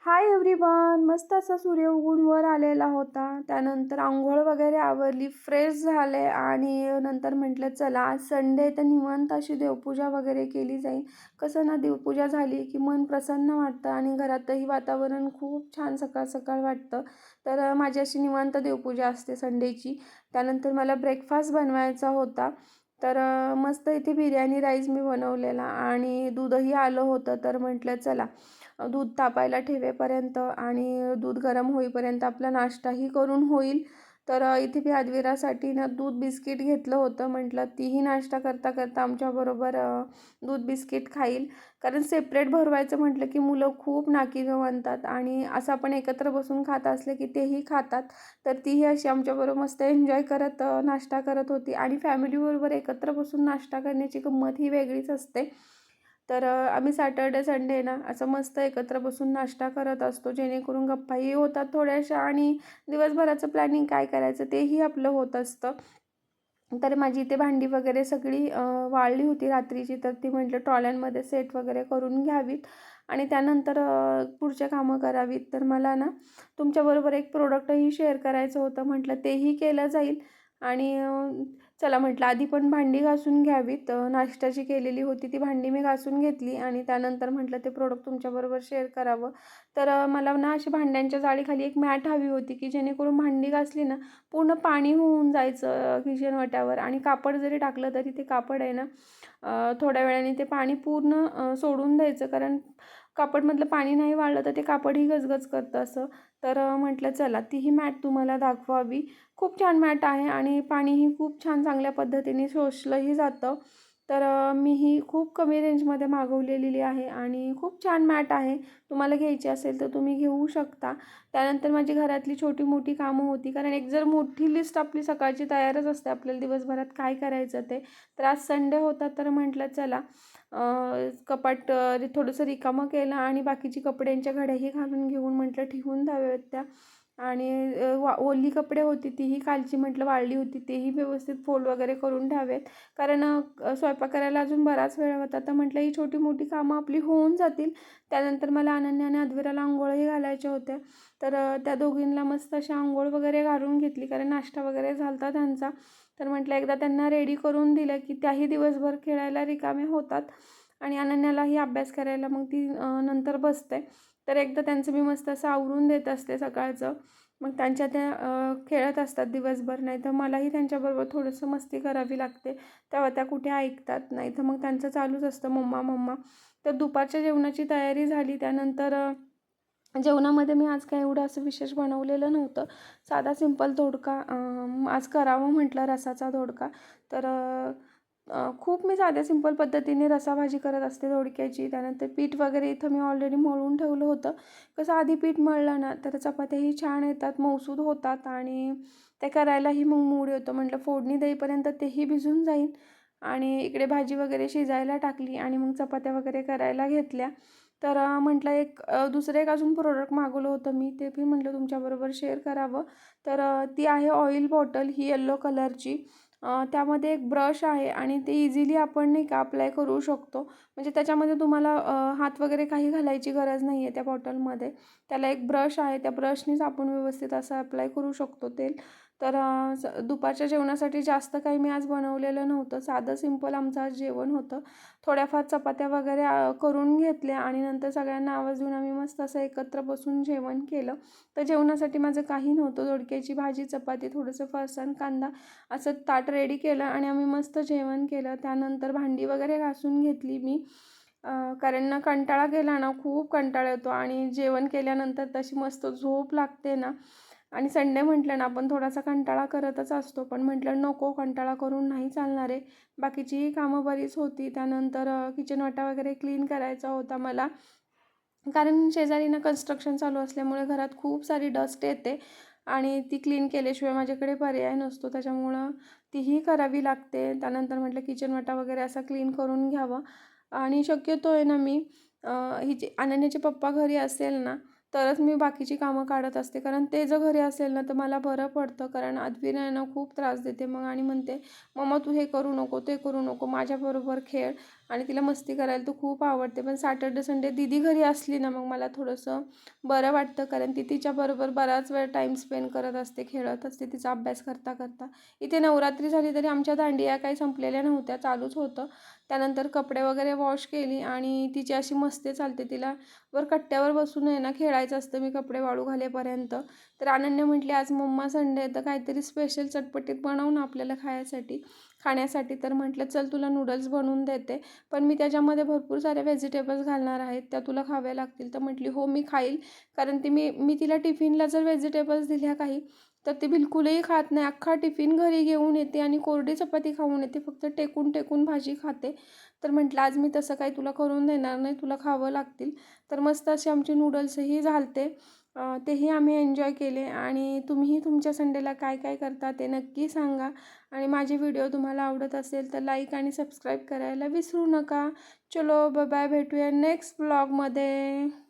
Hi everyone. मस्त असा सूर्य उगवून वर आलेला होता. त्यानंतर अंघोळ वगैरे आवरली, फ्रेश झाले आणि नंतर म्हटलं चला आज संडे तर निवांत अशी देवपूजा वगैरे केली जाईल. कसं ना, देवपूजा झाली की मन प्रसन्न वाटतं आणि घरातही वातावरण खूप छान सकाळ सकाळ वाटतं. तर माझी अशी निवांत देवपूजा असते संडेची. त्यानंतर मला ब्रेकफास्ट बनवायचा होता. तर मस्त इथे बिर्याणी राईस मी बनवलेला आणि दूधही आलं होतं. तर म्हटलं चला दूध तापायला ठेवेपर्यंत आणि दूध गरम होईपर्यंत आपला नाश्ताही करून होईल. तर इथे मी अद्विरासाठी ना दूध बिस्किट घेतलं होतं. म्हटलं तीही नाश्ता करता करता आमच्याबरोबर दूध बिस्किट खाईल. कारण सेपरेट भरवायचं म्हटलं की मुलं खूप नाकीनऊ आणतात आणि असं आपण एकत्र बसून खात असले की तेही खातात. तर तीही अशी आमच्याबरोबर मस्त एन्जॉय करत नाश्ता करत होती आणि फॅमिलीबरोबर एकत्र बसून नाश्ता करण्याची गंमत ही वेगळीच असते. तर आम्ही सॅटर्डे संडे ना असं मस्त एकत्र बसून नाश्ता करत असतो, जेणेकरून गप्पाही होतात थोड्याशा आणि दिवसभराचं प्लॅनिंग काय करायचं तेही आपलं होत असतं. तर माझी इथे भांडी वगैरे सगळी वाळली होती रात्रीची, तर ती म्हटलं ट्रॉल्यांमध्ये सेट वगैरे करून घ्यावीत आणि त्यानंतर पुढचे कामं करावीत. तर मला ना तुमच्याबरोबर एक प्रोडक्टही शेअर करायचं होतं. म्हटलं तेही केलं जाईल आणि चला म्हटलं आधी पण भांडी घासून घ्यावीत. नाश्त्याची केलेली होती ती भांडी मी घासून घेतली आणि त्यानंतर म्हटलं ते प्रोडक्ट तुमच्याबरोबर शेअर करावं. तर मला ना अशी भांड्यांच्या जाळीखाली एक मॅट हवी होती की जेणेकरून भांडी घासली ना पूर्ण पाणी होऊन जायचं किचन वाट्यावर आणि कापड जरी टाकलं तरी ते कापड आहे ना थोड्या वेळाने ते पाणी पूर्ण सोडून द्यायचं. कारण कापडमधलं पाणी नाही वाळलं तर ते कापडही गजगज करतं असं. तर म्हटलं चला तीही मॅट तुम्हाला दाखवावी. खूप छान मॅट आहे आणि पाणीही खूप छान चांगल्या पद्धतीने शोषलंही जातं. तर मी ही खूप कमी रेंजमध्ये मागवलेली आहे आणि खूप छान मॅट आहे. तुम्हाला घ्यायची असेल तर तुम्ही घेऊ शकता. त्यानंतर माझी घरातली छोटी मोठी कामं होती, कारण एक जर मोठी लिस्ट आपली सकाळची तयारच असते आपल्याला दिवसभरात काय करायचं ते. तर आज संडे होता तर म्हटलं चला कपाट थोडंसं रिकामं केलं आणि बाकीची कपड्यांच्या घड्याही घालून घेऊन म्हटलं ठेवून द्याव्यात त्या. आणि ओली कपडे होती तीही कालची म्हटलं वाळली होती तेही व्यवस्थित फोल्ड वगैरे करून ठेवावेत. कारण स्वयंपाक करायला अजून बराच वेळ होता. तर म्हटलं ही छोटी मोठी कामं आपली होऊन जातील. त्यानंतर मला अनन्या आणि अद्विराला अंघोळही घालायच्या होत्या. तर त्या दोघींना मस्त अशा अंघोळ वगैरे घालून घेतली, कारण नाश्ता वगैरे झाला त्यांचा. तर म्हटलं एकदा त्यांना रेडी करून दिलं की त्याही दिवसभर खेळायला रिकामे होतात आणि अनन्यालाही अभ्यास करायला मग ती नंतर बसते. तर एकदा त्यांचं मी मस्त असं आवरून देत असते सकाळचं. मग त्यांच्या त्या खेळत असतात दिवसभर. नाही तर मलाही त्यांच्याबरोबर थोडंसं मस्ती करावी लागते. तेव्हा त्या कुठे ऐकतात. नाही तर मग त्यांचं चालूच असतं मम्मा मम्मा. तर दुपारच्या जेवणाची तयारी झाली. त्यानंतर जेवणामध्ये मी आज काय एवढं असं विशेष बनवलेलं नव्हतं. साधा सिंपल दोडका आज करावं म्हटलं, रसाचा दोडका. तर खूप मी साध्या सिंपल पद्धतीने रसाभाजी करत असते दोडक्याची. त्यानंतर पीठ वगैरे इथं मी ऑलरेडी मळून ठेवलं होतं. कसं आधी पीठ मळलं ना तर चपात्याही छान येतात, मऊसूद होतात आणि ते करायलाही मग मूड येतो. म्हटलं फोडणी देईपर्यंत तेही भिजून जाईल आणि इकडे भाजी वगैरे शिजायला टाकली आणि मग चपात्या वगैरे करायला घेतल्या. तर म्हटलं दुसरं एक अजून प्रोडक्ट मागवलं होतं मी, ते पण म्हटलं तुमच्याबरोबर शेअर करावं. तर ती आहे ऑइल बॉटल ही येल्लो कलरची. त्यामध्ये एक ब्रश आहे आणि ते इझिली आपण नाही का अप्लाय करू शकतो. म्हणजे त्याच्यामध्ये तुम्हाला हात वगैरे काही घालायची गरज नाही आहे त्या बॉटलमध्ये. त्याला एक ब्रश आहे, त्या ब्रशनीच आपण व्यवस्थित असं अप्लाय करू शकतो तेल. तर दुपारच्या जेवणासाठी जास्त काही मी आज बनवलेलं नव्हतं. साधं सिंपल आमचं आज जेवण होतं. थोड्याफार चपात्या वगैरे करून घेतल्या आणि नंतर सगळ्यांना आवाज देऊन आम्ही मस्त असं एकत्र बसून जेवण केलं. तर जेवणासाठी माझं काही नव्हतं. दोडक्याची भाजी, चपाती, थोडंसं फरसाण, कांदा असं ताट रेडी केलं आणि आम्ही मस्त जेवण केलं. त्यानंतर भांडी वगैरे घासून घेतली मी. कारण ना कंटाळा केला ना खूप कंटाळा येतो आणि जेवण केल्यानंतर तशी मस्त झोप लागते ना. आणि संडे म्हटलं ना आपण थोडासा कंटाळा करतच असतो, पण म्हटलं नको कंटाळा करून नाही चालणार आहे. बाकीचीही कामं बरीच होती. त्यानंतर किचन वाटा वगैरे क्लीन करायचा होता मला, कारण शेजारी ना कन्स्ट्रक्शन चालू असल्यामुळे घरात खूप सारी डस्ट येते आणि ती क्लीन केल्याशिवाय माझ्याकडे पर्याय नसतो. त्याच्यामुळं तीही करावी लागते. त्यानंतर म्हटलं किचन वाटा वगैरे असा क्लीन करून घ्यावं आणि शक्यतो आहे ना मी हिचे अनन्याचे पप्पा घरी असेल ना तरच मी बाकीची कामं काढत असते. कारण ते जर घरी असेल ना तर मला बरं पडतं. कारण अद्विरा ना खूप त्रास देते मग आणि म्हणते मम्मा तू हे करू नको, ते करू नको, माझ्याबरोबर खेळ. आणि तिला मस्ती करायला तर खूप आवडते. पण सॅटर्डे संडे दीदी घरी असली ना मग मला थोडंसं बरं वाटतं, कारण ती तिच्याबरोबर बराच वेळ टाईम स्पेंड करत असते, खेळत असते तिचा अभ्यास करता करता. इथे नवरात्री झाली तरी आमच्या दांडिया काही संपलेल्या नव्हत्या, चालूच होतं. त्यानंतर कपडे वगैरे वॉश केली आणि तिची अशी मस्ती चालते. तिला वर कट्ट्यावर बसून आहे ना खेळायचं असतं मी कपडे वाळू घालेपर्यंत. तर अनन्या म्हटली आज मम्मा संडे आहे तर काहीतरी स्पेशल चटपटीत बनव ना आपल्याला खाण्यासाठी. तर म्हटलं चल तुला नूडल्स बनवून देते, पण मी त्याच्यामध्ये भरपूर सारे व्हेजिटेबल्स घालणार आहेत, त्या तुला खाव्या लागतील. तर म्हटली हो मी खाईल, कारण ती मी तिला टिफिनला जर व्हेजिटेबल्स दिल्या काही तर ती बिलकुलही खात नाही. अख्खा टिफिन घरी घेऊन येते आणि कोरडी चपाती खाऊन येते, फक्त टेकून टेकून भाजी खाते. तर म्हटलं आज मी तसं काही तुला करून देणार नाही, तुला खावं लागतील. तर मस्त असे आमचे नूडल्सही झालते. तेही आम्ही एन्जॉय केले. आणि तुम्हीही तुमच्या संडेला काय काय करता ते नक्की सांगा. आणि माझे व्हिडिओ तुम्हाला आवडत असेल तर लाईक आणि सबस्क्राईब करायला विसरू नका. चलो बाय बाय, भेटूया नेक्स्ट ब्लॉगमध्ये.